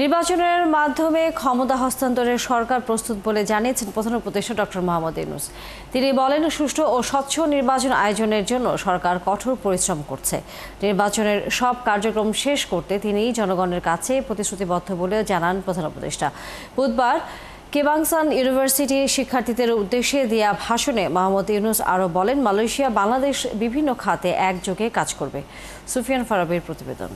নির্বাচনের মাধ্যমে ক্ষমতা হস্তান্তরের সরকার প্রস্তুত বলে জানিয়েছেন প্রধান উপদেষ্টা ডক্টর মোহাম্মদ ইউনূস। তিনি বলেন, সুষ্ঠু ও স্বচ্ছ নির্বাচন আয়োজনের জন্য সরকার কঠোর পরিশ্রম করছে। নির্বাচনের সব কার্যক্রম শেষ করতে তিনি জনগণের কাছে প্রতিশ্রুতিবদ্ধ বলে জানান প্রধান উপদেষ্টা। বুধবার কেবাংসান ইউনিভার্সিটির শিক্ষার্থীদের উদ্দেশ্যে দেয়া ভাষণে মোহাম্মদ ইউনূস আরও বলেন, মালয়েশিয়া বাংলাদেশ বিভিন্ন খাতে একযোগে কাজ করবে। সুফিয়ান ফারাবির প্রতিবেদন।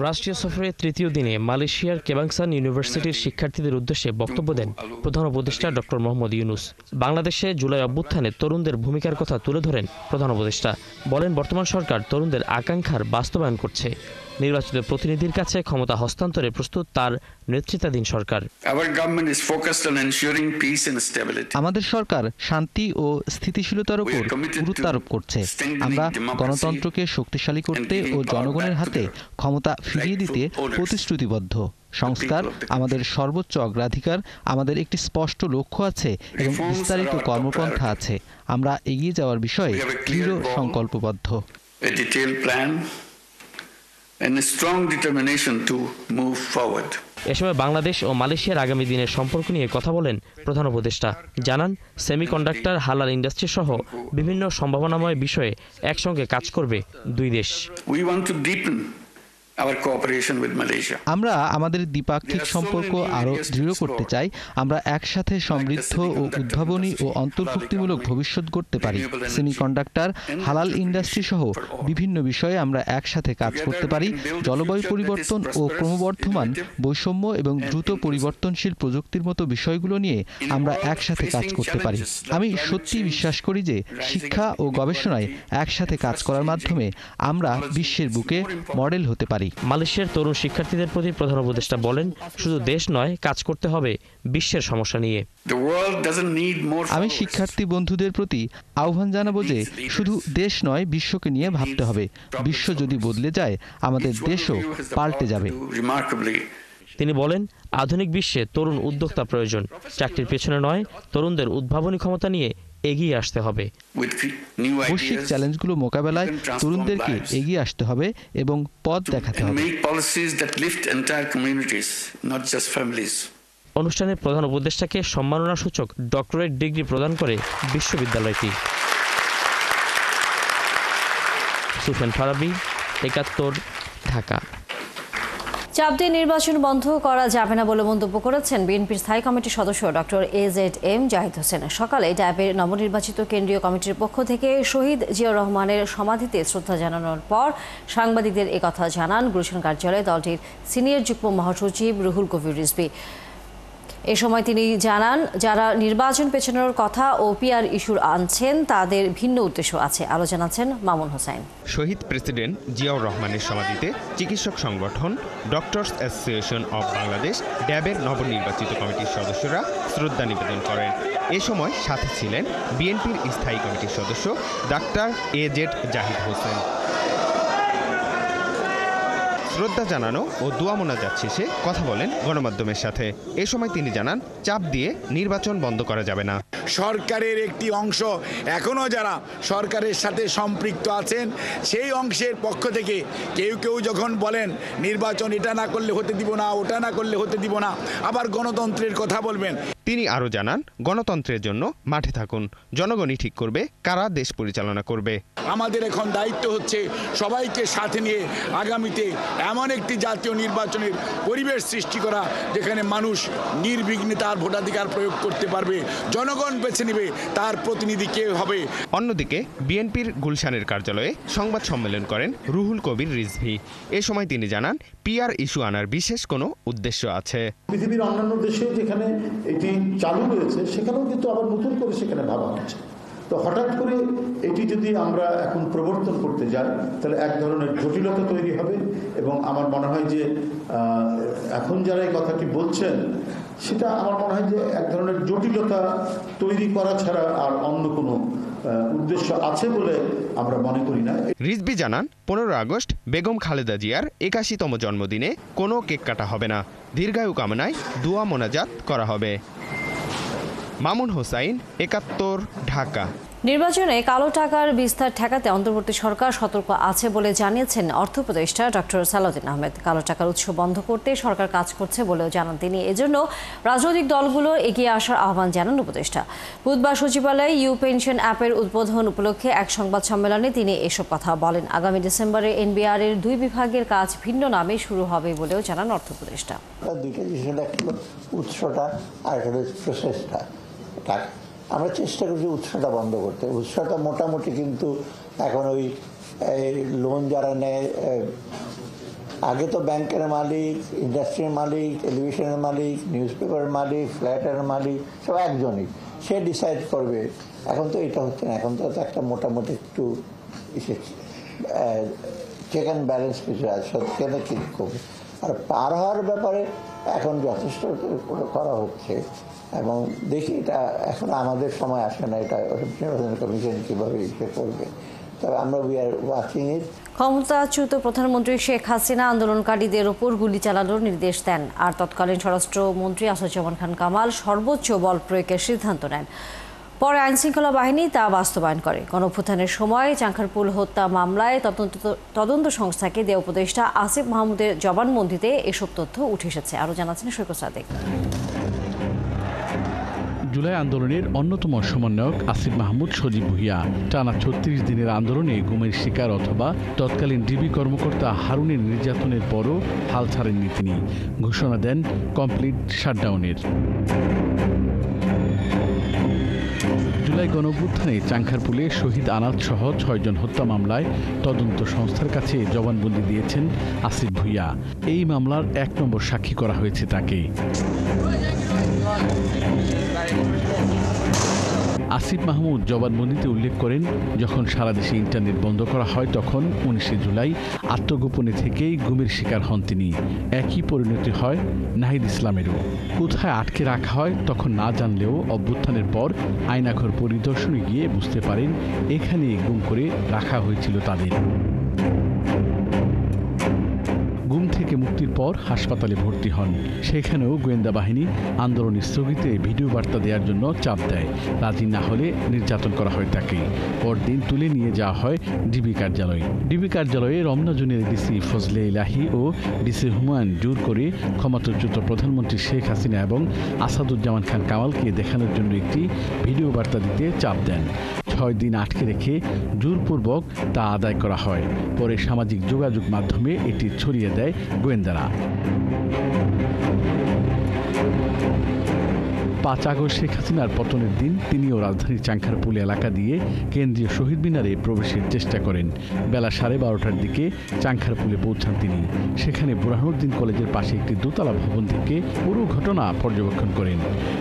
রাষ্ট্রীয় সফরের তৃতীয় দিনে মালয়েশিয়ার কেবাংসান ইউনিভার্সিটির শিক্ষার্থীদের উদ্দেশ্যে বক্তব্য দেন প্রধান উপদেষ্টা ডক্টর মোহাম্মদ ইউনূস। বাংলাদেশে জুলাই অভ্যুত্থানে তরুণদের ভূমিকার কথা তুলে ধরেন প্রধান উপদেষ্টা। বলেন, বর্তমান সরকার তরুণদের আকাঙ্ক্ষার বাস্তবায়ন করছে। নির্বাচিত প্রতিনিধির কাছে ক্ষমতা হস্তান্তরে প্রস্তুত তার নেতৃত্বাধীন সরকার। আমাদের সরকার শান্তি ও স্থিতিশীলতার উপর গুরুত্ব আরোপ করছে। আমরা গণতন্ত্রকে শক্তিশালী করতে ও জনগণের হাতে ক্ষমতা ফিরিয়ে দিতে প্রতিশ্রুতিবদ্ধ। সংস্কার আমাদের সর্বোচ্চ অগ্রাধিকার। আমাদের একটি স্পষ্ট লক্ষ্য আছে এবং বিস্তারিত কর্মপন্থা আছে। আমরা এগিয়ে যাওয়ার বিষয়ে দৃঢ় সংকল্পবদ্ধ। এ সময় বাংলাদেশ ও মালয়েশিয়ার আগামী দিনের সম্পর্ক নিয়ে কথা বলেন প্রধান উপদেষ্টা। জানান, সেমিকন্ডাক্টর, হালাল ইন্ডাস্ট্রি সহ বিভিন্ন সম্ভাবনাময় বিষয়ে একসঙ্গে কাজ করবে দুই দেশ। আমরা আমাদের দ্বিপাক্ষিক সম্পর্ক আরও দৃঢ় করতে চাই। আমরা একসাথে সমৃদ্ধ ও উদ্ভাবনী ও অন্তর্ভুক্তিমূলক ভবিষ্যৎ গড়তে পারি। সেমিকন্ডাক্টর, হালাল ইন্ডাস্ট্রি সহ বিভিন্ন বিষয়ে আমরা একসাথে কাজ করতে পারি। জলবায়ু পরিবর্তন ও ক্রমবর্ধমান বৈষম্য এবং দ্রুত পরিবর্তনশীল প্রযুক্তির মতো বিষয়গুলো নিয়ে আমরা একসাথে কাজ করতে পারি। আমি সত্যিই বিশ্বাস করি যে শিক্ষা ও গবেষণায় একসাথে কাজ করার মাধ্যমে আমরা বিশ্বের বুকে মডেল হতে পারি। মালয়েশিয়ার তরুণ শিক্ষার্থীদের প্রতি প্রধান উপদেষ্টা বলেন, শুধু দেশ নয়, কাজ করতে হবে বিশ্বের সমস্যা নিয়ে। আমি শিক্ষার্থী বন্ধুদের প্রতি আহ্বান জানাবো যে শুধু দেশ নয়, বিশ্বকে নিয়ে ভাবতে হবে। বিশ্ব যদি বদলে যায়, আমাদের দেশও পাল্টে যাবে। তিনি বলেন, আধুনিক বিশ্বে তরুণ উদ্যোক্তা প্রয়োজন। চাকরির পেছনে নয়, তরুণদের উদ্ভাবনী ক্ষমতা নিয়ে এগিয়ে আসতে হবে। বৈশ্বিক চ্যালেঞ্জগুলো মোকাবেলায় তরুণদেরকে এগিয়ে আসতে হবে এবং পথ দেখাতে হবে। অনুষ্ঠানে প্রধান উপদেষ্টাকে সম্মাননাসূচক ডক্টরেট ডিগ্রি প্রদান করে বিশ্ববিদ্যালয়টি। সুফিয়ান ফারাবি, ৭১, ঢাকা। চাপ দিয়ে নির্বাচন বন্ধ করা যাবে না বলে মন্তব্য করেছেন বিএনপির স্থায়ী কমিটির সদস্য ডক্টর AZM জাহিদ হোসেন। সকালে ড্যাবের নবনির্বাচিত কেন্দ্রীয় কমিটির পক্ষ থেকে শহীদ জিয়াউর রহমানের সমাধিতে শ্রদ্ধা জানানোর পর সাংবাদিকদের একথা জানান গুলশান কার্যালয়ে দলটির সিনিয়র যুগ্ম মহাসচিব রুহুল কবির রিজভী। এ সময় তিনি জানান, যারা নির্বাচন পেছানোর কথা ও পিআর ইস্যুর আনছেন তাদের ভিন্ন উদ্দেশ্য আছে। আরও জানাচ্ছেন মামুন হোসাইন। শহীদ প্রেসিডেন্ট জিয়াউর রহমানের সমাধিতে চিকিৎসক সংগঠন ডক্টরস অ্যাসোসিয়েশন অব বাংলাদেশ ড্যাবের নবনির্বাচিত কমিটির সদস্যরা শ্রদ্ধা নিবেদন করেন। এ সময় সাথে ছিলেন বিএনপির স্থায়ী কমিটির সদস্য ডাক্তার AZ জাহিদ হোসেন। শ্রদ্ধা জানানো ও দোয়া মোনাজাত শেষে কথা বলেন গণমাধ্যমের সাথে। এ সময় তিনি জানান, চাপ দিয়ে নির্বাচন বন্ধ করা যাবে না। সরকারের একটি অংশ এখনও যারা সরকারের সাথে সম্পৃক্ত আছেন, সেই অংশের পক্ষ থেকে কেউ কেউ যখন বলেন নির্বাচন এটা না করলে হতে দিব না, ওটা না করলে হতে দিব না, আবার গণতন্ত্রের কথা বলবেন। তিনি আরও জানান, গণতন্ত্রের জন্য মাঠে থাকুন, জনগণই ঠিক করবে কারা দেশ পরিচালনা করবে। আমাদের এখন দায়িত্ব হচ্ছে সবাইকে সাথে নিয়ে আগামীতে এমন একটি জাতীয় নির্বাচনের পরিবেশ সৃষ্টি করা যেখানে মানুষ নির্বিঘ্নে তার ভোটাধিকার প্রয়োগ করতে পারবে, জনগণ বেছে নেবে তার প্রতিনিধি কে হবে। অন্যদিকে বিএনপির গুলশানের কার্যালয়ে সংবাদ সম্মেলন করেন রুহুল কবির রিজভী। এ সময় তিনি জানান, পিআর ইস্যু আনার বিশেষ কোনো উদ্দেশ্য আছে। পৃথিবীর অন্যান্য দেশে যেখানে এটি চালু রয়েছে, সেখানেও কিন্তু আবার নতুন করে সেখানে ভাবা হচ্ছে। তো হঠাৎ করে এটি যদি আমরা এখন প্রবর্তন করতে যাই, তাহলে এক ধরনের জটিলতা তৈরি হবে এবং আমার মনে হয় যে এখন যারা এই কথাটি বলছেন, সেটা আমার মনে হয় যে এক ধরনের জটিলতা তৈরি করা ছাড়া আর অন্য কোনো উদ্দেশ্য আছে বলে আমরা মনে করি না। রিজভী জানান, 15 আগস্ট বেগম খালেদা জিয়ার 81তম জন্মদিনে কোনো কেক কাটা হবে না। দীর্ঘায়ু কামনায় দোয়া মোনাজাত করা হবে। মামুন হোসাইন, ৭১, ঢাকা। নির্বাচনে কালো টাকার বিস্তার ঠেকাতে অন্তর্বর্তী সরকার সতর্ক আছে বলে জানিয়েছেন অর্থ উপদেষ্টা ডক্টর সালাউদ্দিন আহমেদ। কালো টাকার উৎস বন্ধ করতে সরকার কাজ করছে বলেও জানান তিনি। এজন্য রাজনৈতিক দলগুলো এগিয়ে আসার আহ্বান জানান উপদেষ্টা। বুধবার সচিবালয়ে ইউ পেনশন অ্যাপের উদ্বোধন উপলক্ষে এক সংবাদ সম্মেলনে তিনি এসব কথা বলেন। আগামী ডিসেম্বরে এনবিআর এর 2 বিভাগের কাজ ভিন্ন নামে শুরু হবে বলেও জানান অর্থ উপদেষ্টা। দুইটা জিনিস, একটা উৎসটা আর একটা প্রসেসটা। আমরা চেষ্টা করছি উৎসটা বন্ধ করতে। উৎসটা মোটামুটি কিন্তু এখন ওই লোন যারা নেয়, আগে তো ব্যাংকের মালিক, ইন্ডাস্ট্রির মালিক, টেলিভিশনের মালিক, নিউজ পেপারের মালিক, ফ্ল্যাটের মালিক, সব একজনই, সে ডিসাইড করবে। এখন তো এটা হচ্ছে না, এখন তো একটা মোটামুটি একটু চেক অ্যান্ড ব্যালেন্স কিছু আছে, সত্যি কি করবে। আর পার হওয়ার ব্যাপারে এখন যথেষ্ট করা হচ্ছে এবং দেখি এটা এখন আমাদের সময় আসে না, এটা নির্বাচন কমিশন কীভাবে ইসে করবে, তবে আমরা উই আর ওয়াচিং ইট। ক্ষমতাচ্যুত প্রধানমন্ত্রী শেখ হাসিনা আন্দোলনকারীদের ওপর গুলি চালানোর নির্দেশ দেন, আর তৎকালীন স্বরাষ্ট্রমন্ত্রী আসাদুজ্জামান খান কামাল সর্বোচ্চ বল প্রয়োগের সিদ্ধান্ত নেন। পরে আইনশৃঙ্খলা বাহিনী তা বাস্তবায়ন করে। গণঅভ্যুত্থানের সময় চাঙ্খারপুল হত্যা মামলায় তদন্ত সংস্থাকে দেওয়া উপদেষ্টা আসিফ মাহমুদের জবানবন্দিতে এসব তথ্য উঠে এসেছে। আরও জানাচ্ছেন সৈকত সাদেক। জুলাই আন্দোলনের অন্যতম সমন্বয়ক আসিফ মাহমুদ সজীব ভুঁইয়া টানা 36 দিনের আন্দোলনে গুমের শিকার অথবা তৎকালীন ডিবি কর্মকর্তা হারুনের নির্যাতনের পরও হাল ছাড়েননি তিনি। ঘোষণা দেন কমপ্লিট শাটডাউনের। জুলাই গণঅভ্যুত্থানে চাঙ্খারপুলে শহীদ আনাজ সহ 6 জন হত্যা মামলায় তদন্ত সংস্থার কাছে জবানবন্দি দিয়েছেন আসিফ ভুঁইয়া। এই মামলার 1 নম্বর সাক্ষী করা হয়েছে তাকে। আসিফ মাহমুদ জবানবন্দিতে উল্লেখ করেন, যখন সারা দেশে ইন্টারনেট বন্ধ করা হয় তখন 19শে জুলাই আত্মগোপনে থেকেই গুমের শিকার হন তিনি। একই পরিণতি হয় নাহিদ ইসলামেরও। কোথায় আটকে রাখা হয় তখন না জানলেও অভ্যুত্থানের পর আয়নাঘর পরিদর্শনে গিয়ে বুঝতে পারেন এখানে গুম করে রাখা হয়েছিল তাদের। গুম থেকে মুক্তির পর হাসপাতালে ভর্তি হন। সেখানেও গোয়েন্দা বাহিনী আন্দোলন স্থগিতে ভিডিও বার্তা দেওয়ার জন্য চাপ দেয়। রাজি না হলে নির্যাতন করা হয় তাকে। পরদিন তুলে নিয়ে যাওয়া হয় ডিবি কার্যালয়ে। ডিবি কার্যালয়ে রমনা জোনের ডিসি ফজলে ইলাহি ও ডিসি হুমায়ুন জোর করে ক্ষমতাচ্যুত প্রধানমন্ত্রী শেখ হাসিনা এবং আসাদুজ্জামান খান কামালকে দেখানোর জন্য একটি ভিডিও বার্তা দিতে চাপ দেন। 6 দিন আটকে রেখে জোরপূর্বক তা আদায় করা হয়। পরে সামাজিক যোগাযোগ মাধ্যমে এটি ছড়িয়ে দেয় গোয়েন্দারা। 5 আগস্ট শেখ হাসিনার পতনের দিন তিনিও রাজধানীর চাঙ্খারপুল এলাকা দিয়ে কেন্দ্রীয় শহীদ মিনারে প্রবেশের চেষ্টা করেন। বেলা 12:30টার দিকে চাঙ্খারপুলে পৌঁছান তিনি। সেখানে বুরহানুদ্দিন কলেজের পাশে একটি দোতলা ভবন থেকে পুরো ঘটনা পর্যবেক্ষণ করেন।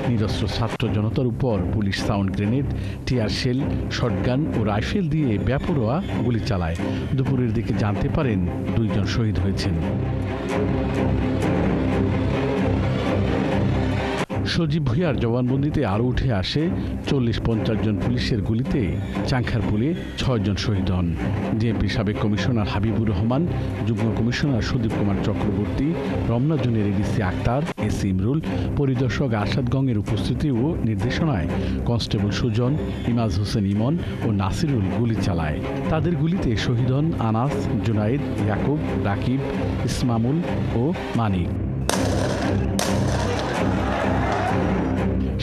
নিরস্ত্র ছাত্র জনতার উপর police sound grenade, tear shell, shotgun ও রাইফেল দিয়ে বেপরোয়া গুলি চালায়। দুপুরের দিকে জানতে পারেন 2 জন শহীদ হয়েছেন। সজীব ভুঁইয়ার জবানবন্দিতে আরও উঠে আসে 40-50 জন পুলিশের গুলিতে চাঙ্খারপুলে 6 জন শহীদ হন। ডিএমপি সাবেক কমিশনার হাবিবুর রহমান, যুগ্ম কমিশনার সুদীপ কুমার চক্রবর্তী, রমনা জোনের এডিসি আক্তার, এসি ইমরুল, পরিদর্শক আরশাদ গংয়ের উপস্থিতি ও নির্দেশনায় কনস্টেবল সুজন, ইমাজ হোসেন ইমন ও নাসিরুল গুলি চালায়। তাদের গুলিতে শহীদ হন আনাস, জুনাইদ, ইয়াকুব, রাকিব, ইসমামুল ও মানিক।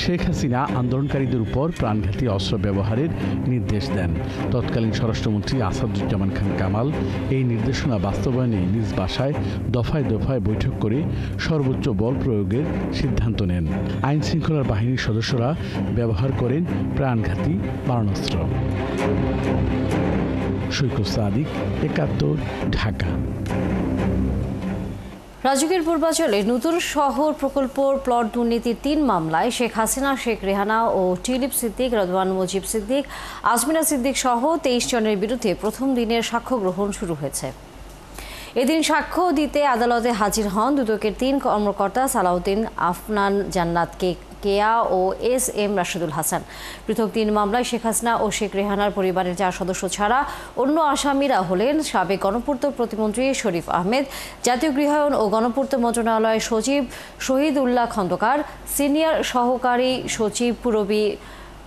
শেখ হাসিনা আন্দোলনকারীদের উপর প্রাণঘাতী অস্ত্র ব্যবহারের নির্দেশ দেন। তৎকালীন স্বরাষ্ট্রমন্ত্রী আসাদুজ্জামান খান কামাল এই নির্দেশনা বাস্তবায়নে নিজ বাসায় দফায় দফায় বৈঠক করে সর্বোচ্চ বল প্রয়োগের সিদ্ধান্ত নেন। আইন শৃঙ্খলার বাহিনীর সদস্যরা ব্যবহার করেন প্রাণঘাতী মারণাস্ত্র। সৈকত সাদিক, 71, ঢাকা। রাজুকের পূর্বাঞ্চলে নতুন শহর প্রকল্প প্লট দুর্নীতির 3 মামলায় শেখ হাসিনা, শেখ রেহানা ও টিউলিপ সিদ্দিক, রদওয়ান মুজিব সিদ্দিক, আজমিনা সিদ্দিক সহ 23 জনের বিরুদ্ধে প্রথম দিনের সাক্ষ্য গ্রহণ শুরু হয়েছে। এদিন সাক্ষ্য দিতে আদালতে হাজির হন দুদকের 3 কর্মকর্তা সালাউদ্দিন, আফনান জান্নাত কেয়া ও এস.এম. রাশেদুল হাসান। পৃথক 3 মামলায় শেখ হাসিনা ও শেখ রেহানার পরিবারের 4 সদস্য ছাড়া অন্য আসামিরা হলেন সাবেক গণপূর্ত প্রতিমন্ত্রী শরীফ আহমেদ, জাতীয় গৃহায়ন ও গণপূর্ত মন্ত্রণালয়ের সচিব শহীদ উল্লাহ খন্দকার, সিনিয়র সহকারী সচিব পুরবী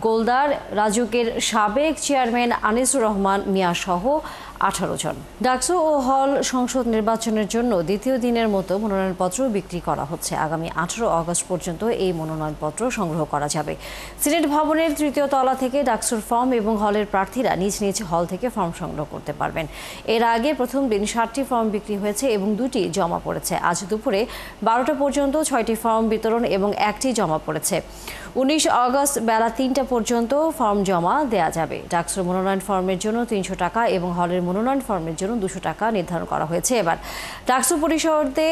গোলদার, রাজুকের সাবেক চেয়ারম্যান আনিসুর রহমান মিয়া সহ 18 জন। ডাকসু ও হল সংসদ নির্বাচনের জন্য দ্বিতীয় দিনের মতো মনোনয়নপত্র বিক্রি করা হচ্ছে। আগামী 18 আগস্ট পর্যন্ত এই মনোনয়নপত্র সংগ্রহ করা যাবে। সিনেট ভবনের 3য় তলা থেকে ডাকসুর ফর্ম এবং হলের প্রার্থীরা নিজ নিজ হল থেকে ফর্ম সংগ্রহ করতে পারবেন। এর আগে প্রথম দিন 60টি ফর্ম বিক্রি হয়েছে এবং 2টি জমা পড়েছে। আজ দুপুরে 12টা পর্যন্ত 6টি ফর্ম বিতরণ এবং 1টি জমা পড়েছে। 19 আগস্ট বেলা 3টা পর্যন্ত ফর্ম জমা দেয়া যাবে। ডাকসুর মনোনয়ন ফর্মের জন্য 300 টাকা এবং হলের মনোনয়ন ফর্মের জন্য 200 টাকা নির্ধারণ করা হয়েছে। এবার ডাকসু পরিষদে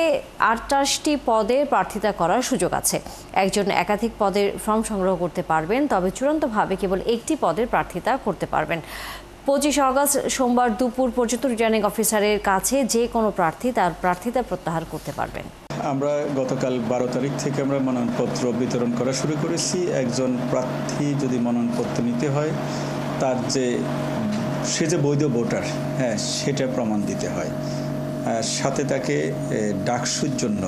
28টি পদে প্রার্থিতা করার সুযোগ আছে। একজন একাধিক পদের ফর্ম সংগ্রহ করতে পারবেন, তবে চূড়ান্তভাবে কেবল একটি পদের প্রার্থিতা করতে পারবেন। 25 আগস্ট সোমবার দুপুর পর্যন্ত রিটার্নিং অফিসারের কাছে যে কোনো প্রার্থী তার প্রার্থিতা প্রত্যাহার করতে পারবেন। আমরা গতকাল 12 তারিখ থেকে আমরা মনোনয়নপত্র বিতরণ করা শুরু করেছি। একজন প্রার্থী যদি মনোনয়নপত্র নিতে হয়, তার সে যে বৈধ ভোটার, সেটা প্রমাণ দিতে হয়। সাথে তাকে ডাকসুর জন্য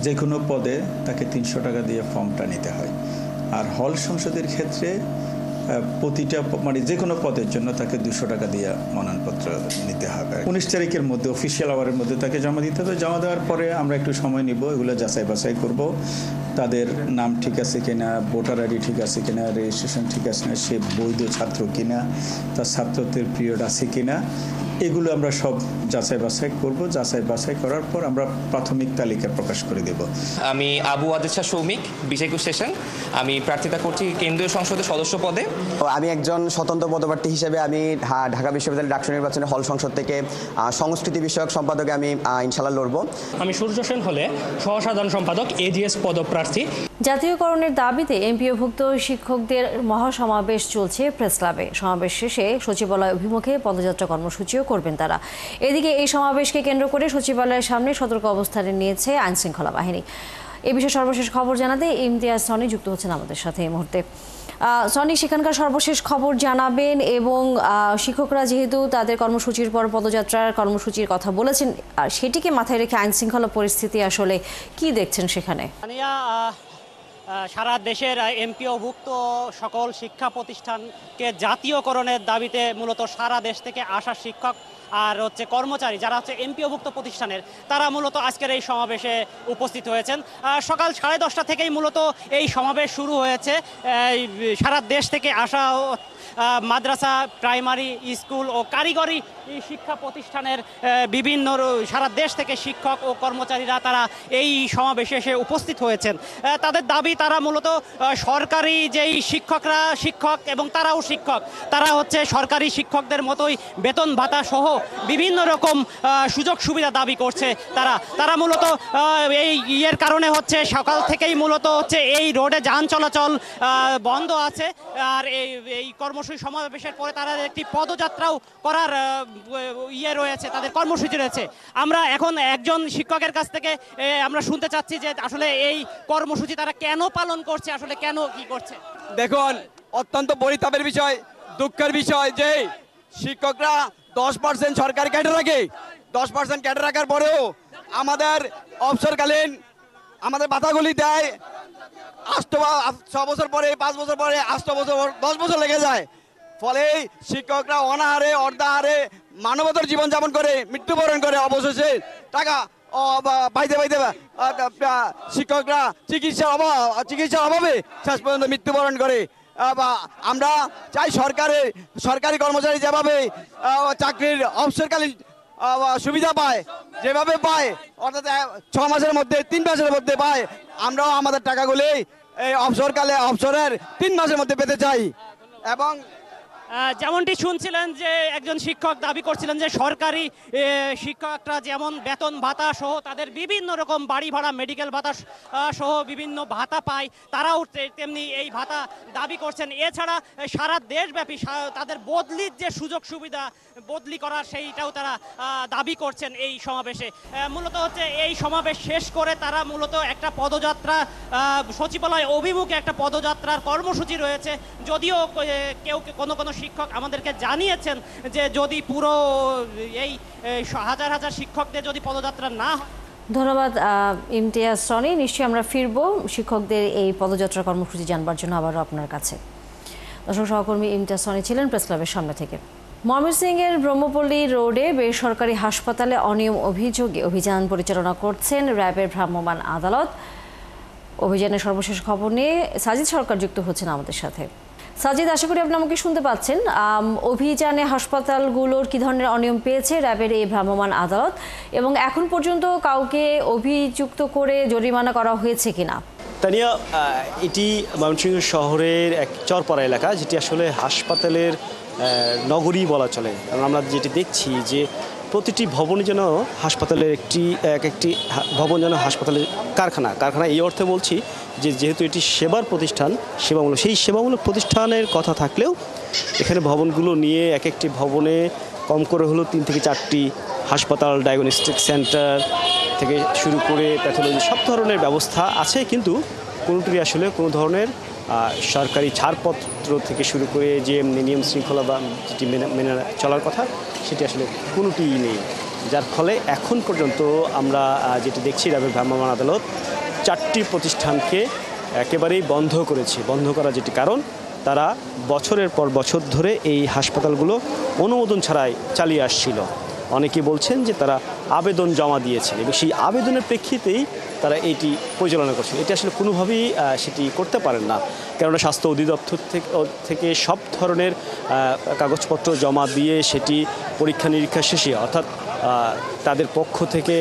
যে কোনো পদে তাকে 300 টাকা দিয়ে ফর্মটা নিতে হয়। আর হল সংসদের ক্ষেত্রে প্রতিটা যে কোনো পদের জন্য তাকে 200 টাকা দিয়ে মনোনয়নপত্র নিতে হবে। 19 তারিখের মধ্যে অফিসিয়াল আওয়ারের মধ্যে তাকে জমা দিতে হবে। জমা দেওয়ার পরে আমরা একটু সময় নিব, এগুলো যাচাই বাছাই করব, তাদের নাম ঠিক আছে কিনা, ভোটার আইডি ঠিক আছে কিনা, রেজিস্ট্রেশন ঠিক আছে না, সে বৈধ ছাত্র কিনা, তার ছাত্রত্বের পিরিয়ড আছে কিনা, এগুলো আমরা সব যাচাই বাছাই করব। যাচাই বাছাই করার পর আমরা প্রাথমিক তালিকা প্রকাশ করে দেব। আমি আবু আদিল শাহ সৌমিক, 21 সেশন। আমি প্রার্থিতা করছি কেন্দ্রীয় সংসদের সদস্য পদে। আমি একজন স্বতন্ত্র পদপ্রার্থী হিসেবে আমি ঢাকা বিশ্ববিদ্যালয়ের ডাকসু নির্বাচনে হল সংসদ থেকে সংস্কৃতি বিষয়ক সম্পাদকে আমি ইনশাআল্লাহ লড়ব। আমি সূর্য সেন হলে সহসাধারণ সম্পাদক এজিএস পদপ্রার্থী। জাতীয়করণের দাবিতে এমপিওভুক্ত শিক্ষকদের মহাসমাবেশ চলছে প্রেস ক্লাবে। সমাবেশ শেষে সচিবালয় অভিমুখে পদযাত্রা কর্মসূচিও করবেন তারা। এদিকে এই সমাবেশকে কেন্দ্র করে সচিবালয়ের সামনে সতর্ক অবস্থানে নিয়েছে আইনশৃঙ্খলা বাহিনী। এ বিষয়ে সর্বশেষ খবর জানাতে ইমতিয়াজ সনি যুক্ত হচ্ছেন আমাদের সাথে এই মুহূর্তে। সনি, সেখানকার সর্বশেষ খবর জানাবেন এবং শিক্ষকরা যেহেতু তাদের কর্মসূচির পর পদযাত্রার কর্মসূচির কথা বলেছেন, সেটিকে মাথায় রেখে আইনশৃঙ্খলা পরিস্থিতি আসলে কি দেখছেন সেখানে? সারা দেশের এমপিওভুক্ত সকল শিক্ষা প্রতিষ্ঠানকে জাতীয়করণের দাবিতে মূলত সারা দেশ থেকে আসা শিক্ষক আর কর্মচারী যারা এমপিওভুক্ত প্রতিষ্ঠানের, তারা মূলত আজকের এই সমাবেশে উপস্থিত হয়েছেন। সকাল 10:30 থেকেই মূলত এই সমাবেশ শুরু হয়েছে। সারা দেশ থেকে আসা মাদ্রাসা, প্রাইমারি স্কুল ও কারিগরি শিক্ষা প্রতিষ্ঠানের বিভিন্ন সারা দেশ থেকে শিক্ষক ও কর্মচারীরা তারা এই সমাবেশে এসে উপস্থিত হয়েছেন। তাদের দাবি, তারা মূলত সরকারি যেই শিক্ষকরা শিক্ষক এবং তারাও শিক্ষক, তারা সরকারি শিক্ষকদের মতোই বেতন ভাতা সহ বিভিন্ন রকম সুযোগ সুবিধা দাবি করছে। তারা মূলত এই কারণে সকাল থেকেই মূলত এই রোডে যান চলাচল বন্ধ আছে। আর এই কর্মসূচি সমাবেশের পরে তারা একটি পদযাত্রাও করার রয়েছে, তাদের কর্মসূচি রয়েছে। আমরা এখন একজন শিক্ষকের কাছ থেকে আমরা শুনতে চাচ্ছি যে আসলে এই কর্মসূচি তারা কেন পালন করছে, আসলে কেন কি করছে। দেখুন, অত্যন্ত পরিতাপের বিষয়, দুঃখের বিষয় যে শিক্ষকরা 10% সরকারি ক্যাডার রাখে। 10% ক্যাডার রাখার পরেও আমাদের অবসরকালীন আমাদের ভাতাগুলি দেয় 6 বছর পরে, 5 বছর পরে, 8 বছর, 10 বছর লেগে যায়। ফলে শিক্ষকরা অনাহারে অর্ধাহারে মানবতার জীবনযাপন করে মৃত্যুবরণ করে। অবশেষে টাকা পাইতে শিক্ষকরা চিকিৎসার অভাবে শেষ পর্যন্ত মৃত্যুবরণ করে। আমরা চাই সরকারি কর্মচারী যেভাবে চাকরির অবসরকালীন সুবিধা পায়, যেভাবে পায়, অর্থাৎ 6 মাসের মধ্যে 3 মাসের মধ্যে পায়, আমরাও আমাদের টাকাগুলি এই অবসরের 3 মাসের মধ্যে পেতে চাই। এবং যেমনটি শুনছিলেন যে একজন শিক্ষক দাবি করছিলেন যে সরকারি শিক্ষকরা যেমন বেতন ভাতা সহ তাদের বিভিন্ন রকম বাড়ি ভাড়া, মেডিকেল ভাতা সহ বিভিন্ন ভাতা পায়, তারাও তেমনি এই ভাতা দাবি করছেন। এছাড়া সারা দেশব্যাপী তাদের বদলির যে সুযোগ সুবিধা বদলি করার সেইটাও তারা দাবি করছেন এই সমাবেশে। মূলত এই সমাবেশ শেষ করে তারা মূলত একটা পদযাত্রা, সচিবালয় অভিমুখে একটা পদযাত্রার কর্মসূচি রয়েছে। যদিও কোনো শিক্ষক আমাদেরকে জানিয়েছেন যে যদি পুরো এই হাজার হাজার শিক্ষকদের যদি পদযাত্রা না হয় ধন্যবাদ ইমতিয়াজ সনি। নিশ্চয়ই আমরা ফিরবো শিক্ষকদের এই পদযাত্রা কর্মসূচি জানবার জন্য আবারও আপনার কাছে। দর্শক, সহকর্মী ইমতিয়াজ সনি ছিলেন প্রেস ক্লাবের সামনে থেকে। ময়মনসিংহের ব্রহ্মপল্লী রোডে বেসরকারি হাসপাতালে অনিয়ম অভিযোগে অভিযান পরিচালনা করছেন র্যাবের ভ্রাম্যমাণ আদালত। অভিযানের সর্বশেষ খবর নিয়ে সাজিদ সরকার যুক্ত হচ্ছেন আমাদের সাথে। সাজিদ, আশা করি আপনি আমাকে শুনতে পাচ্ছেন। অভিযানে হাসপাতালগুলোর কি ধরনের অনিয়ম পেয়েছে র্যাবের এই ভ্রাম্যমাণ আদালত, এবং এখন পর্যন্ত কাউকে অভিযুক্ত করে জরিমানা করা হয়েছে কিনা? তানিয়া, এটি ময়মনসিংহ শহরের এক চরপাড়া এলাকা, যেটি আসলে হাসপাতালের নগরী বলা চলে। আমরা যেটি দেখছি যে প্রতিটি ভবনে যেন হাসপাতালের একটি ভবন যেন হাসপাতালের কারখানা এই অর্থে বলছি যে যেহেতু এটি সেবার প্রতিষ্ঠান, সেবামূলক, সেই সেবামূলক প্রতিষ্ঠানের কথা থাকলেও এখানে ভবনগুলো নিয়ে এক একটি ভবনে কম করে হলো 3 থেকে 4টি হাসপাতাল, ডায়াগনস্টিক সেন্টার থেকে শুরু করে প্যাথোলজি সব ধরনের ব্যবস্থা আছে, কিন্তু কোনোটির আসলে কোনো ধরনের সরকারি ছাড়পত্র থেকে শুরু করে যে নিয়ম শৃঙ্খলা বা যেটি মেনে চলার কথা সেটি আসলে কোনোটিই নেই। যার ফলে এখন পর্যন্ত আমরা যেটি দেখছি র্যাবের ভ্রাম্যমাণ আদালত 4টি প্রতিষ্ঠানকে একেবারেই বন্ধ করেছে। বন্ধ করার যেটি কারণ, তারা বছরের পর বছর ধরে এই হাসপাতালগুলো অনুমোদন ছাড়াই চালিয়ে আসছিল। অনেকেই বলছেন যে তারা আবেদন জমা দিয়েছেন এবং সেই আবেদনের প্রেক্ষিতেই তারা এটি পরিচালনা করছে। এটি আসলে কোনোভাবেই সেটি করতে পারেন না, কেননা স্বাস্থ্য অধিদপ্তর থেকে সব ধরনের কাগজপত্র জমা দিয়ে সেটি পরীক্ষা নিরীক্ষা শেষে, অর্থাৎ তাদের পক্ষ থেকে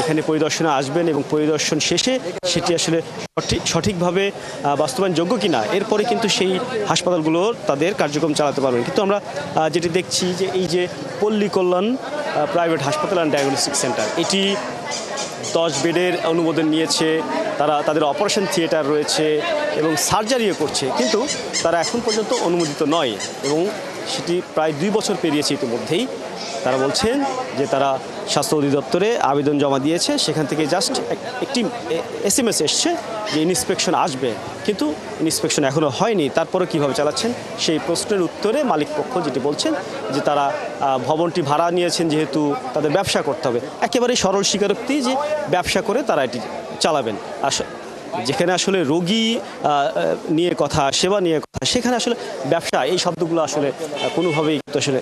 এখানে পরিদর্শনে আসবেন এবং পরিদর্শন শেষে সেটি আসলে সঠিকভাবে বাস্তবায়নযোগ্য কিনা, এরপরে কিন্তু সেই হাসপাতালগুলো তাদের কার্যক্রম চালাতে পারবেন। কিন্তু আমরা যেটি দেখছি যে এই যে পল্লী কল্যাণ প্রাইভেট হাসপাতাল অ্যান্ড ডায়াগনস্টিক সেন্টার, এটি 10 বেডের অনুমোদন নিয়েছে, তাদের অপারেশন থিয়েটার রয়েছে এবং সার্জারিও করছে, কিন্তু তারা এখন পর্যন্ত অনুমোদিত নয় এবং সেটি প্রায় 2 বছর পেরিয়েছে ইতিমধ্যেই। তারা বলছেন যে তারা স্বাস্থ্য অধিদপ্তরে আবেদন জমা দিয়েছে, সেখান থেকে জাস্ট একটি SMS এসছে যে ইন্সপেকশন আসবে, কিন্তু ইন্সপেকশন এখনও হয়নি। তারপরে কিভাবে চালাচ্ছেন সেই প্রশ্নের উত্তরে মালিক পক্ষ যেটি বলছেন যে তারা ভবনটি ভাড়া নিয়েছেন যেহেতু তাদের ব্যবসা করতে হবে। একেবারেই সরল স্বীকারোক্তি যে ব্যবসা করে তারা এটি চালাবেন। যেখানে আসলে রোগী নিয়ে কথা, সেবা নিয়ে কথা, সেখানে আসলে ব্যবসা এই শব্দগুলো আসলে কোনোভাবেই আসলে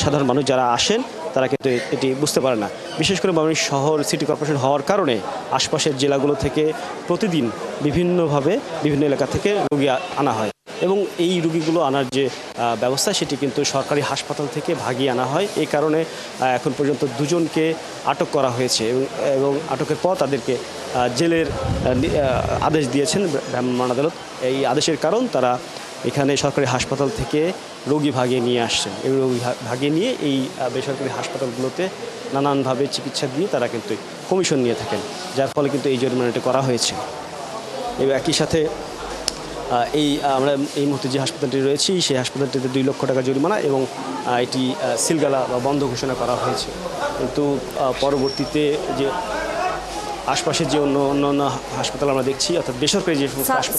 সাধারণ মানুষ যারা আসেন তারা কিন্তু এটি বুঝতে পারে না। বিশেষ করে ময়মনসিংহ শহর সিটি কর্পোরেশন হওয়ার কারণে আশপাশের জেলাগুলো থেকে প্রতিদিন বিভিন্নভাবে বিভিন্ন এলাকা থেকে রোগী আনা হয় এবং এই রোগীগুলো আনার যে ব্যবস্থা সেটি কিন্তু সরকারি হাসপাতাল থেকে ভাগিয়ে আনা হয়। এই কারণে এখন পর্যন্ত 2 জনকে আটক করা হয়েছে এবং আটকের পর তাদেরকে জেলের আদেশ দিয়েছেন ভ্রাম্যমাণ আদালত। এই আদেশের কারণ, তারা এখানে সরকারি হাসপাতাল থেকে রোগী ভাগিয়ে নিয়ে আসছেন। এই রোগী ভাগিয়ে নিয়ে এই বেসরকারি হাসপাতালগুলোতে নানানভাবে চিকিৎসা দিয়ে তারা কিন্তু কমিশন নিয়ে থাকেন, যার ফলে কিন্তু এই জরিমানাটি করা হয়েছে। এবং একই সাথে আমরা এই মুহূর্তে যে হাসপাতালটি রয়েছি সেই হাসপাতালটিতে 2 লক্ষ টাকা জরিমানা এবং এটি সিলগালা বা বন্ধ ঘোষণা করা হয়েছে। কিন্তু পরবর্তীতে যে আশপাশের যে অন্য হাসপাতাল আমরা দেখছি, অর্থাৎ বেসরকারি যে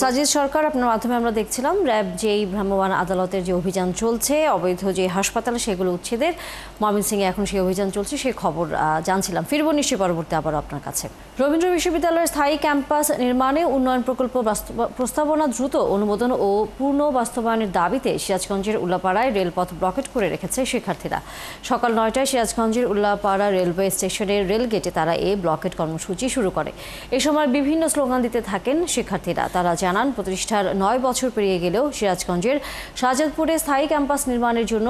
সাজিদ সরকার, আপনার মাধ্যমে আমরা দেখছিলাম র্যাব যেই ভ্রাম্যমাণ আদালতের যে অভিযান চলছে অবৈধ যে হাসপাতাল সেগুলো উচ্ছেদের, ময়মনসিংহে এখন সেই অভিযান চলছে, সেই খবর জানছিলাম। ফিরব নিশ্চয়ই পরবর্তী আবারও আপনার কাছে। রবীন্দ্র বিশ্ববিদ্যালয়ের স্থায়ী ক্যাম্পাস নির্মাণে উন্নয়ন প্রকল্প প্রস্তাবনা দ্রুত অনুমোদন ও পূর্ণ বাস্তবায়নের দাবিতে সিরাজগঞ্জের উল্লাপাড়ায় রেলপথ ব্লকেট করে রেখেছে শিক্ষার্থীরা। সকাল 9টায় সিরাজগঞ্জের উল্লাপাড়া রেলওয়ে স্টেশনের রেল গেটে তারা এই ব্লকেট কর্মসূচি শুরু করে। এ সময় বিভিন্ন স্লোগান দিতে থাকেন শিক্ষার্থীরা। তারা জানান, প্রতিষ্ঠার 9 বছর পেরিয়ে গেলেও সিরাজগঞ্জের শাহজাদপুরে স্থায়ী ক্যাম্পাস নির্মাণের জন্য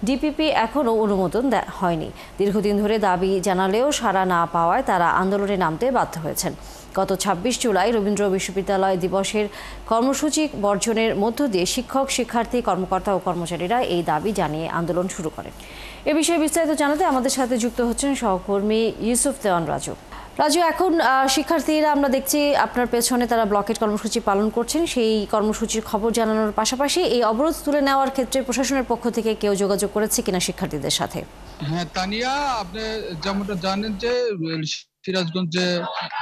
ডিপিপি এখনও অনুমোদন হয়নি। দীর্ঘদিন ধরে দাবি জানালেও সাড়া না পাওয়ায় তারা আন্দোলনে নামতে বাধ্য হয়েছেন। গত 26 জুলাই রবীন্দ্র বিশ্ববিদ্যালয় দিবসের কর্মসূচি বর্জনের মধ্য দিয়ে শিক্ষক, শিক্ষার্থী, কর্মকর্তা ও কর্মচারীরা এই দাবি জানিয়ে আন্দোলন শুরু করেন। এ বিষয়ে বিস্তারিত জানাতে আমাদের সাথে যুক্ত হচ্ছেন সহকর্মী ইউসুফ দেওয়ান রাজু। এখন শিক্ষার্থীরা আমরা দেখছি আপনার পেছনে তারা ব্লকেট কর্মসূচি পালন করছেন। সেই কর্মসূচির খবর জানানোর পাশাপাশি এই অবরোধ তুলে নেওয়ার ক্ষেত্রে প্রশাসনের পক্ষ থেকে কেউ যোগাযোগ করেছে কিনা শিক্ষার্থীদের সাথে? হ্যাঁ তানিয়া, আপনি যেমনটা জানেন যে সিরাজগঞ্জে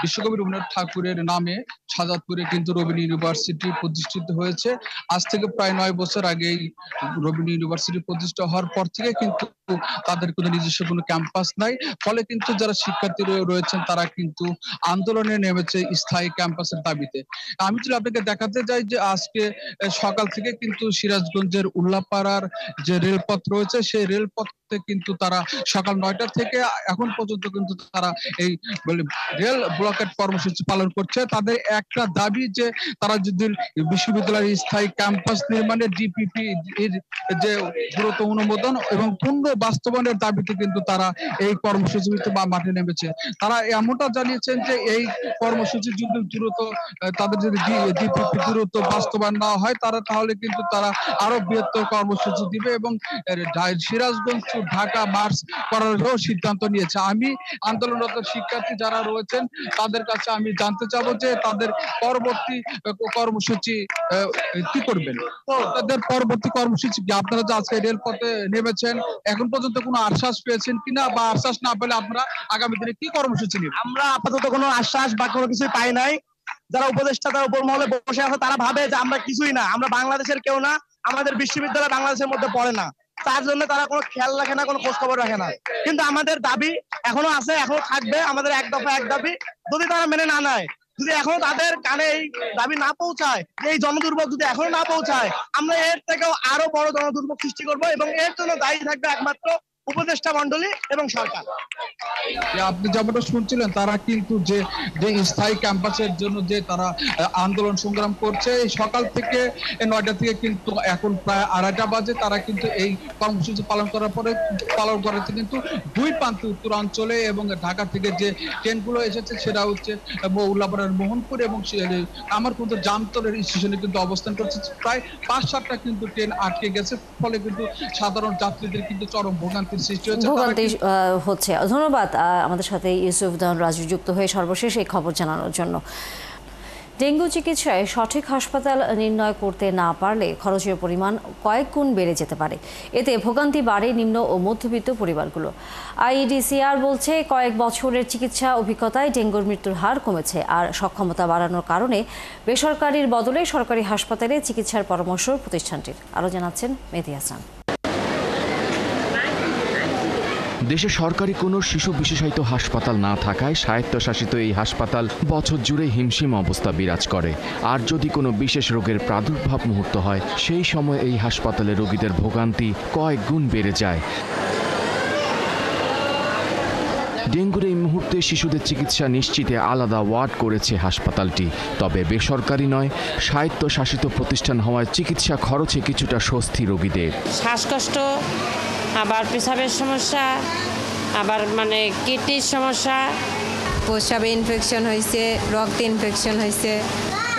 বিশ্বকবি রবীন্দ্রনাথ ঠাকুরের নামে শাহজাদপুরে কিন্তু রবীন্দ্র ইউনিভার্সিটি প্রতিষ্ঠিত হয়েছে। আজ থেকে প্রায় 9 বছর আগে রবীন্দ্র ইউনিভার্সিটি প্রতিষ্ঠা হওয়ার পর থেকে কিন্তু তাদের কোনো নিজস্ব কোনো ক্যাম্পাস নাই। ফলে কিন্তু যারা শিক্ষার্থী রয়েছেন তারা কিন্তু আন্দোলনে নেমেছে স্থায়ী ক্যাম্পাসের দাবিতে। আমি যদি আপনাকে দেখাতে চাই যে আজকে সকাল থেকে কিন্তু সিরাজগঞ্জের উল্লাপাড়ার যে রেলপথ রয়েছে সেই রেলপথে কিন্তু তারা সকাল 9টা থেকে এখন পর্যন্ত কিন্তু তারা এই রেল ব্লকেট কর্মসূচি পালন করছে। তাদের একটা দাবি যে তারা যদি বিশ্ববিদ্যালয়ের স্থায়ী ক্যাম্পাস নির্মাণে ডিপিপি এর যে দ্রুত অনুমোদন এবং পূর্ণ বাস্তবায়নের দাবিতে কিন্তু তারা এই কর্মসূচিতে মাঠে নেমেছে। তারা এমনটা জানিয়েছেন যে এই কর্মসূচি যদি দ্রুত তাদের যদি ডিপিপি দ্রুত বাস্তবায়ন না হয় তাহলে কিন্তু তারা আরো বৃহত্তর কর্মসূচি দিবে এবং সিরাজগঞ্জ টু ঢাকা মার্চ করারও সিদ্ধান্ত নিয়েছে। আমি আন্দোলনরত শিক্ষার্থী যারা রয়েছেন তাদের কাছে আমি জানতে চাবো যে তাদের পরবর্তী কর্মসূচি কি করবেন। তো তাদের পরবর্তী কর্মসূচি কি? আপনারা যে আজকে রেলপথে নেমেছেন এখন পর্যন্ত কোনো আশ্বাস পেয়েছেন কিনা, বা আশ্বাস না পেলে আপনারা আগামী দিনে কি কর্মসূচি নেবেন? আমরা আপাতত কোনো আশ্বাস বা কোনো কিছু পাই নাই। যারা উপদেষ্টা তারা উপর মহলে বসে আছে তারা ভাবে যে আমরা কিছুই না, আমরা বাংলাদেশের কেউ না, আমাদের বিশ্ববিদ্যালয় বাংলাদেশের মধ্যে পড়ে না, তার জন্য তারা কোনো খেয়াল রাখে না, কোনো খোঁজ খবর রাখে না। কিন্তু আমাদের দাবি এখনো আছে, এখনো থাকবে। আমাদের এক দফা এক দাবি যদি তারা মেনে না নেয়, যদি এখনো তাদের কানে এই দাবি না পৌঁছায়, এই জনদুর্ভোগ যদি এখনো না পৌঁছায়, আমরা এর থেকেও আরো বড় জনদুর্ভোগ সৃষ্টি করব এবং এর জন্য দায়ী থাকবে একমাত্র উপদেষ্টা মন্ডলী এবং সরকার। আপনি যেমনটা শুনছিলেন তারা কিন্তু যে স্থায়ী ক্যাম্পাসের জন্য যে তারা আন্দোলন সংগ্রাম করছে সকাল থেকে 9টা থেকে কিন্তু এখন প্রায় 2:30টা বাজে তারা কিন্তু এই কর্মসূচি পালন করাতে কিন্তু দুই প্রান্তে উত্তরাঞ্চলে এবং ঢাকা থেকে যে ট্রেনগুলো এসেছে সেটা হচ্ছে উল্লাপাড়ার মোহনপুর এবং কামারকুণ্ডের জামতলের স্টেশনে কিন্তু অবস্থান করছে। প্রায় 5-7টা কিন্তু ট্রেন আটকে গেছে, ফলে কিন্তু সাধারণ যাত্রীদের কিন্তু চরম ভোগান্তি হচ্ছে। ধন্যবাদ আমাদের সাথে ইউসুফ জাহান রাজু যুক্ত হয়ে সর্বশেষ এই খবর জানানোর জন্য। ডেঙ্গু চিকিৎসায় সঠিক হাসপাতাল নির্ণয় করতে না পারলে খরচের পরিমাণ কয়েক গুণ বেড়ে যেতে পারে। এতে ভোগান্তি বাড়ে নিম্ন ও মধ্যবিত্ত পরিবারগুলো। আইইডিসিআর বলছে কয়েক বছরের চিকিৎসা অভিজ্ঞতায় ডেঙ্গুর মৃত্যুর হার কমেছে, আর সক্ষমতা বাড়ানোর কারণে বেসরকারির বদলে সরকারি হাসপাতালে চিকিৎসার পরামর্শ প্রতিষ্ঠানটির। আরও জানাচ্ছেন মেহেদী হাসান। দেশে সরকারি কোনো শিশু বিশেষায়িত হাসপাতাল না থাকায় স্বায়ত্তশাসিত এই হাসপাতাল বছর জুড়ে হিমশিম অবস্থা বিরাজ করে। আর যদি কোনো বিশেষ রোগের প্রাদুর্ভাব মুহূর্ত হয় সেই সময় এই হাসপাতালে রোগীদের ভোগান্তি কয়েক গুণ বেড়ে যায়। ডেঙ্গুর এই মুহূর্তে শিশুদের চিকিৎসা নিশ্চিতে আলাদা ওয়ার্ড করেছে হাসপাতালটি। তবে বেসরকারি নয়, স্বায়ত্তশাসিত প্রতিষ্ঠান হওয়ায় চিকিৎসা খরচে কিছুটা স্বস্তি রোগীদের। শ্বাসকষ্ট, আবার পেশাবের সমস্যা, আবার কিডনির সমস্যা, প্রস্রাবে ইনফেকশন হয়েছে, রক্তে ইনফেকশন হয়েছে।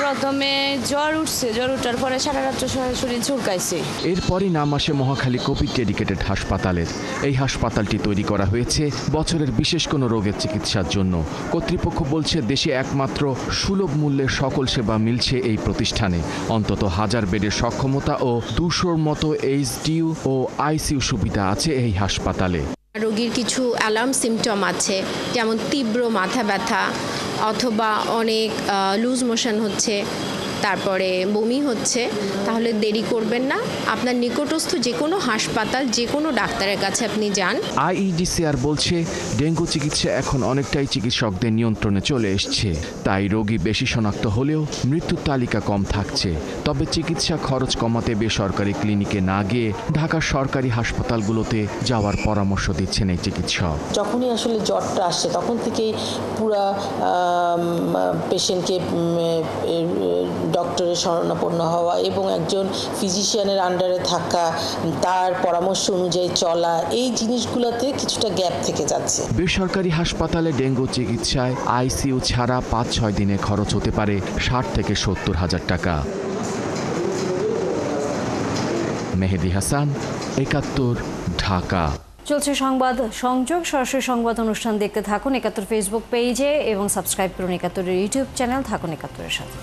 প্রথমে জ্বর উঠছে, জ্বর উঠার পরে সারা রাত্র শরীর চুলকাইছে। এরপরই নাম আসে মহাখালী কোভিড ডেডিকেটেড হাসপাতালের। এই হাসপাতালটি তৈরি করা হয়েছে বছরের বিশেষ কোনো রোগের চিকিৎসার জন্য। কর্তৃপক্ষ বলছে দেশে একমাত্র সুলভ মূল্যে সকল সেবা মিলছে এই প্রতিষ্ঠানে। অন্তত 1000 বেডের সক্ষমতা ও 200-র মতো এইচডিইউ ও আইসিইউ সুবিধা আছে এই হাসপাতালে। রোগীর কিছু অ্যালার্ম সিমটম আছে, যেমন তীব্র মাথা ব্যথা অথবা অনেক লুজ মোশন হচ্ছে, তারপরে বমি হচ্ছে, তাহলে দেরি করবেন না, আপনার নিকটস্থ যে কোনো হাসপাতাল, যে কোনো ডাক্তারের কাছে আপনি যান। আইইডিসিআর বলছে ডেঙ্গু চিকিৎসা এখন অনেকটাই চিকিৎসকদের নিয়ন্ত্রণে চলে এসছে। তাই রোগী বেশি শনাক্ত হলেও মৃত্যুর তালিকা কম থাকছে। তবে চিকিৎসা খরচ কমাতে বেসরকারি ক্লিনিকে না গিয়ে ঢাকার সরকারি হাসপাতালগুলোতে যাওয়ার পরামর্শ দিচ্ছেন এই চিকিৎসক। যখনই আসলে জ্বরটা আসছে তখন থেকেই পুরা পেশেন্টকে ডক্টরের শরণাপন্ন হওয়া এবং একজন ফিজিশিয়ানের আন্ডারে থাকা, তার পরামর্শ অনুযায়ী চলা, এই জিনিসগুলোতে কিছুটা গ্যাপ থেকে যাচ্ছে। বেসরকারি হাসপাতালে ডেঙ্গু চিকিৎসায় আইসিইউ ছাড়া 5-6 দিনে খরচ হতে পারে 60 থেকে 70 হাজার টাকা। মেহেদী হাসান, 71, ঢাকা। চলছে সংবাদ সংযোগ। সরাসরি সংবাদ অনুষ্ঠান দেখতে থাকুন 71 ফেসবুক পেজে এবং সাবস্ক্রাইব করুন 71 ইউটিউব চ্যানেল। থাকুন 71-এর সাথে।